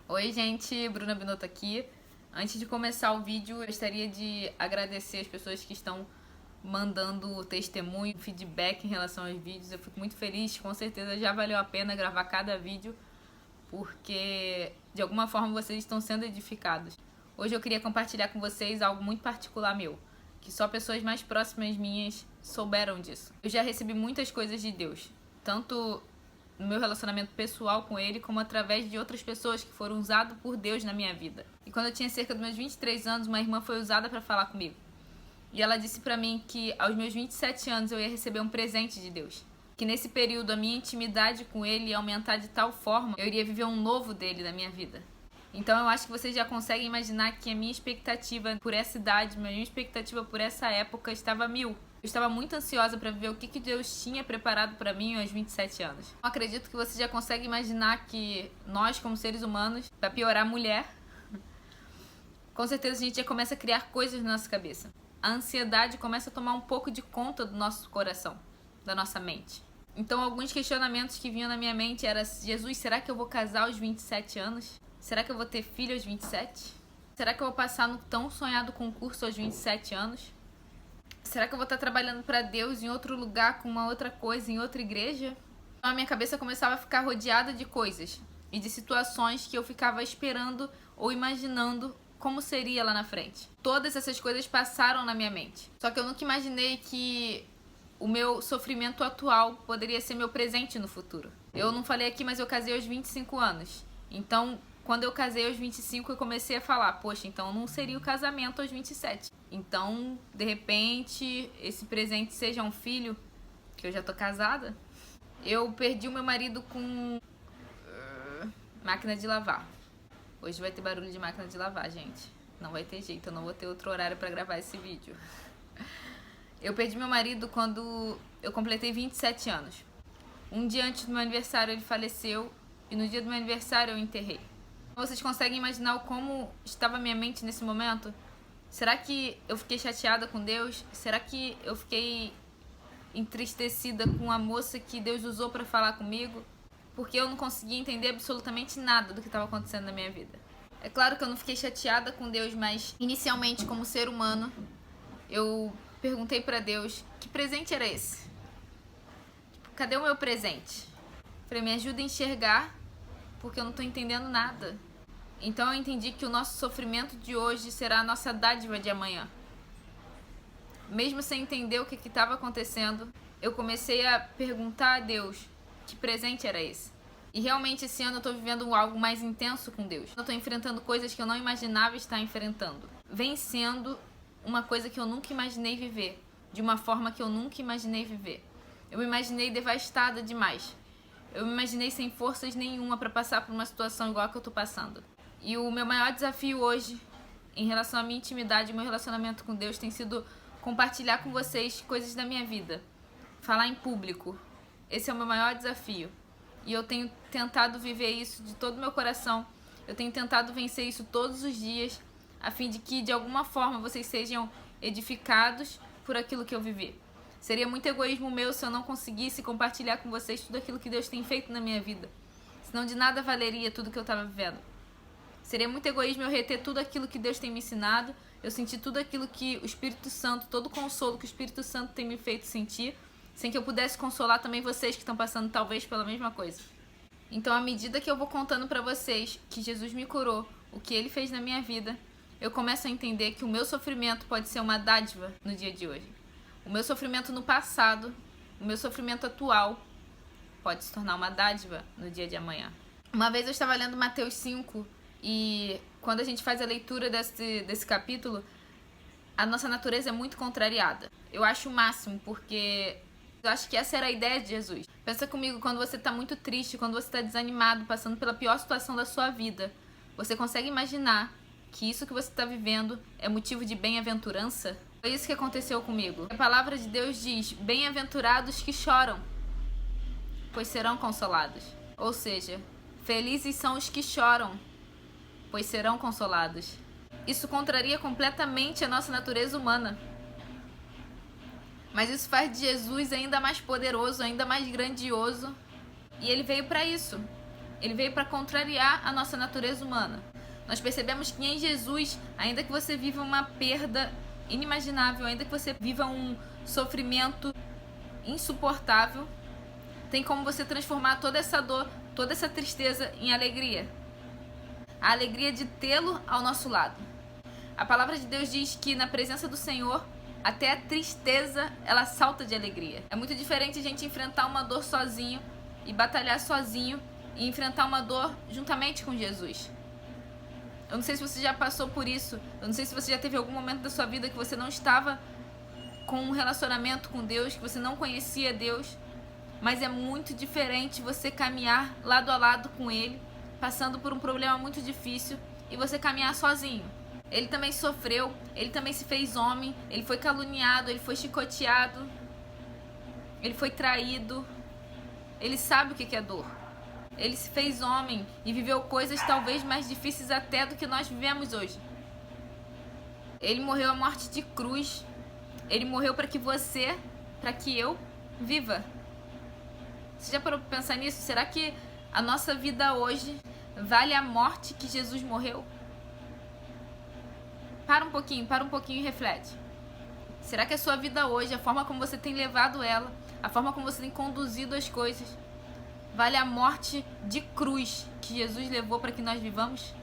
Oi gente, Bruna Binotto aqui. Antes de começar o vídeo, eu gostaria de agradecer as pessoas que estão mandando testemunho, feedback em relação aos vídeos. Eu fico muito feliz, com certeza já valeu a pena gravar cada vídeo, porque de alguma forma vocês estão sendo edificados. Hoje eu queria compartilhar com vocês algo muito particular meu, que só pessoas mais próximas minhas souberam disso. Eu já recebi muitas coisas de Deus, tanto no meu relacionamento pessoal com ele, como através de outras pessoas que foram usadas por Deus na minha vida. E quando eu tinha cerca dos meus 23 anos, uma irmã foi usada para falar comigo. E ela disse para mim que aos meus 27 anos eu ia receber um presente de Deus. Que nesse período a minha intimidade com ele ia aumentar de tal forma, eu iria viver um novo dele na minha vida. Então eu acho que vocês já conseguem imaginar que a minha expectativa por essa idade, a minha expectativa por essa época estava 1000. Eu estava muito ansiosa para ver o que Deus tinha preparado para mim aos 27 anos. Eu acredito que você já consegue imaginar que nós, como seres humanos, para piorar, mulher, com certeza a gente já começa a criar coisas na nossa cabeça. A ansiedade começa a tomar um pouco de conta do nosso coração, da nossa mente. Então alguns questionamentos que vinham na minha mente eram: Jesus, será que eu vou casar aos 27 anos? Será que eu vou ter filho aos 27? Será que eu vou passar no tão sonhado concurso aos 27 anos? Será que eu vou estar trabalhando para Deus em outro lugar, com uma outra coisa, em outra igreja? Então a minha cabeça começava a ficar rodeada de coisas e de situações que eu ficava esperando ou imaginando como seria lá na frente. Todas essas coisas passaram na minha mente. Só que eu nunca imaginei que o meu sofrimento atual poderia ser meu presente no futuro. Eu não falei aqui, mas eu casei aos 25 anos. Então, quando eu casei aos 25, eu comecei a falar: poxa, então não seria o casamento aos 27. Então, de repente, esse presente seja um filho, que eu já tô casada. Eu perdi o meu marido com máquina de lavar. Hoje vai ter barulho de máquina de lavar, gente. Não vai ter jeito, eu não vou ter outro horário pra gravar esse vídeo. Eu perdi meu marido quando eu completei 27 anos. Um dia antes do meu aniversário ele faleceu e no dia do meu aniversário eu enterrei. Vocês conseguem imaginar como estava a minha mente nesse momento? Será que eu fiquei chateada com Deus? Será que eu fiquei entristecida com a moça que Deus usou para falar comigo? Porque eu não conseguia entender absolutamente nada do que estava acontecendo na minha vida. É claro que eu não fiquei chateada com Deus, mas inicialmente, como ser humano, eu perguntei para Deus: que presente era esse? Cadê o meu presente? Falei: me ajuda a enxergar, porque eu não estou entendendo nada. Então eu entendi que o nosso sofrimento de hoje será a nossa dádiva de amanhã. Mesmo sem entender o que estava acontecendo, eu comecei a perguntar a Deus que presente era esse. E realmente esse ano eu estou vivendo algo mais intenso com Deus. Eu estou enfrentando coisas que eu não imaginava estar enfrentando. Vencendo uma coisa que eu nunca imaginei viver, de uma forma que eu nunca imaginei viver. Eu me imaginei devastada demais. Eu me imaginei sem forças nenhuma para passar por uma situação igual a que eu estou passando. E o meu maior desafio hoje, em relação à minha intimidade e meu relacionamento com Deus, tem sido compartilhar com vocês coisas da minha vida. Falar em público. Esse é o meu maior desafio. E eu tenho tentado viver isso de todo o meu coração. Eu tenho tentado vencer isso todos os dias, a fim de que, de alguma forma, vocês sejam edificados por aquilo que eu vivi. Seria muito egoísmo meu se eu não conseguisse compartilhar com vocês tudo aquilo que Deus tem feito na minha vida. Senão de nada valeria tudo que eu estava vivendo. Seria muito egoísmo eu reter tudo aquilo que Deus tem me ensinado, eu sentir tudo aquilo que o Espírito Santo, todo o consolo que o Espírito Santo tem me feito sentir, sem que eu pudesse consolar também vocês que estão passando talvez pela mesma coisa. Então, à medida que eu vou contando pra vocês que Jesus me curou, o que Ele fez na minha vida, eu começo a entender que o meu sofrimento pode ser uma dádiva no dia de hoje. O meu sofrimento no passado, o meu sofrimento atual, pode se tornar uma dádiva no dia de amanhã. Uma vez eu estava lendo Mateus 5 e quando a gente faz a leitura desse capítulo, a nossa natureza é muito contrariada. Eu acho o máximo, porque eu acho que essa era a ideia de Jesus. Pensa comigo, quando você está muito triste, quando você está desanimado, passando pela pior situação da sua vida, você consegue imaginar que isso que você está vivendo é motivo de bem-aventurança? Foi isso que aconteceu comigo. A palavra de Deus diz: bem-aventurados que choram, pois serão consolados. Ou seja, felizes são os que choram, pois serão consolados. Isso contraria completamente a nossa natureza humana. Mas isso faz de Jesus ainda mais poderoso, ainda mais grandioso. E Ele veio para isso. Ele veio para contrariar a nossa natureza humana. Nós percebemos que em Jesus, ainda que você viva uma perda inimaginável, ainda que você viva um sofrimento insuportável, tem como você transformar toda essa dor, toda essa tristeza em alegria. A alegria de tê-lo ao nosso lado. A palavra de Deus diz que na presença do Senhor, até a tristeza, ela salta de alegria. É muito diferente a gente enfrentar uma dor sozinho e batalhar sozinho e enfrentar uma dor juntamente com Jesus. Eu não sei se você já passou por isso. Eu não sei se você já teve algum momento da sua vida que você não estava com um relacionamento com Deus, que você não conhecia Deus. Mas é muito diferente você caminhar lado a lado com Ele, passando por um problema muito difícil, e você caminhar sozinho. Ele também sofreu, ele também se fez homem, ele foi caluniado, ele foi chicoteado, ele foi traído. Ele sabe o que é dor. Ele se fez homem e viveu coisas talvez mais difíceis até do que nós vivemos hoje. Ele morreu a morte de cruz. Ele morreu para que você, para que eu, viva. Você já parou para pensar nisso? Será que a nossa vida hoje vale a morte que Jesus morreu? Para um pouquinho e reflete. Será que a sua vida hoje, a forma como você tem levado ela, a forma como você tem conduzido as coisas, vale a morte de cruz que Jesus levou para que nós vivamos?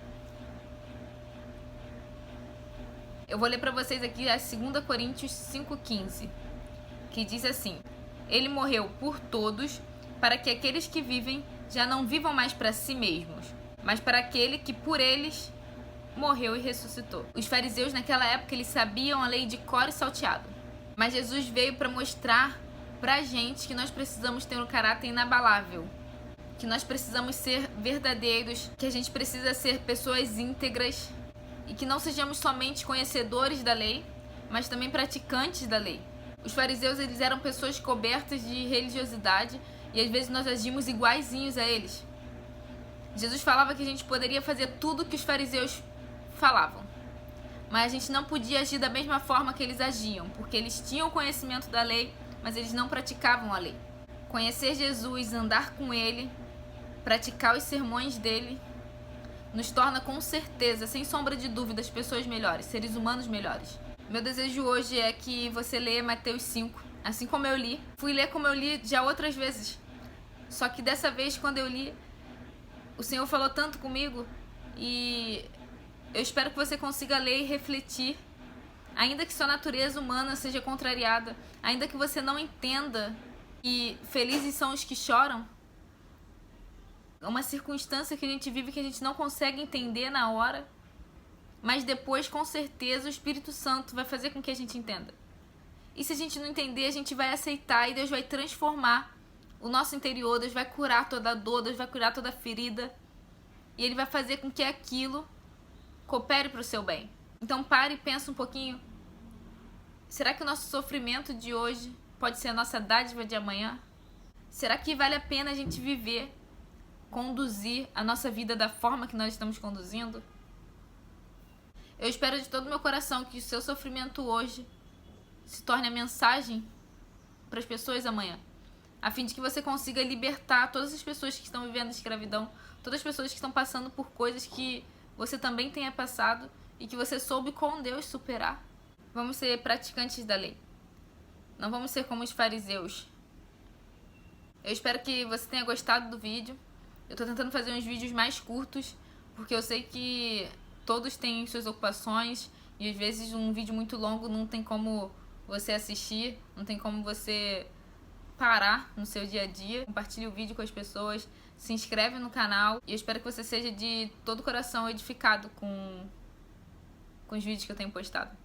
Eu vou ler para vocês aqui a 2 Coríntios 5,15, que diz assim: Ele morreu por todos, para que aqueles que vivem já não vivam mais para si mesmos, mas para aquele que por eles morreu e ressuscitou. Os fariseus naquela época, eles sabiam a lei de cor e salteado. Mas Jesus veio para mostrar pra gente que nós precisamos ter um caráter inabalável, que nós precisamos ser verdadeiros, que a gente precisa ser pessoas íntegras e que não sejamos somente conhecedores da lei, mas também praticantes da lei. Os fariseus, eles eram pessoas cobertas de religiosidade e às vezes nós agimos iguaizinhos a eles. Jesus falava que a gente poderia fazer tudo que os fariseus falavam, mas a gente não podia agir da mesma forma que eles agiam, porque eles tinham conhecimento da lei, mas eles não praticavam a lei. Conhecer Jesus, andar com Ele, praticar os sermões dele, nos torna com certeza, sem sombra de dúvidas, pessoas melhores, seres humanos melhores. Meu desejo hoje é que você leia Mateus 5, assim como eu li. Fui ler como eu li já outras vezes, só que dessa vez, quando eu li, o Senhor falou tanto comigo e eu espero que você consiga ler e refletir, ainda que sua natureza humana seja contrariada, ainda que você não entenda que felizes são os que choram. É uma circunstância que a gente vive que a gente não consegue entender na hora, mas depois, com certeza, o Espírito Santo vai fazer com que a gente entenda. E se a gente não entender, a gente vai aceitar e Deus vai transformar o nosso interior, Deus vai curar toda a dor, Deus vai curar toda a ferida e Ele vai fazer com que aquilo coopere para o seu bem. Então pare e pensa um pouquinho. Será que o nosso sofrimento de hoje pode ser a nossa dádiva de amanhã? Será que vale a pena a gente viver, conduzir a nossa vida da forma que nós estamos conduzindo? Eu espero de todo meu coração que o seu sofrimento hoje se torne a mensagem para as pessoas amanhã, a fim de que você consiga libertar todas as pessoas que estão vivendo escravidão, todas as pessoas que estão passando por coisas que você também tenha passado e que você soube com Deus superar. Vamos ser praticantes da lei. Não vamos ser como os fariseus. Eu espero que você tenha gostado do vídeo. Eu tô tentando fazer uns vídeos mais curtos, porque eu sei que todos têm suas ocupações e às vezes um vídeo muito longo não tem como você assistir, não tem como você parar no seu dia a dia. Compartilhe o vídeo com as pessoas, se inscreve no canal e eu espero que você seja de todo o coração edificado com os vídeos que eu tenho postado.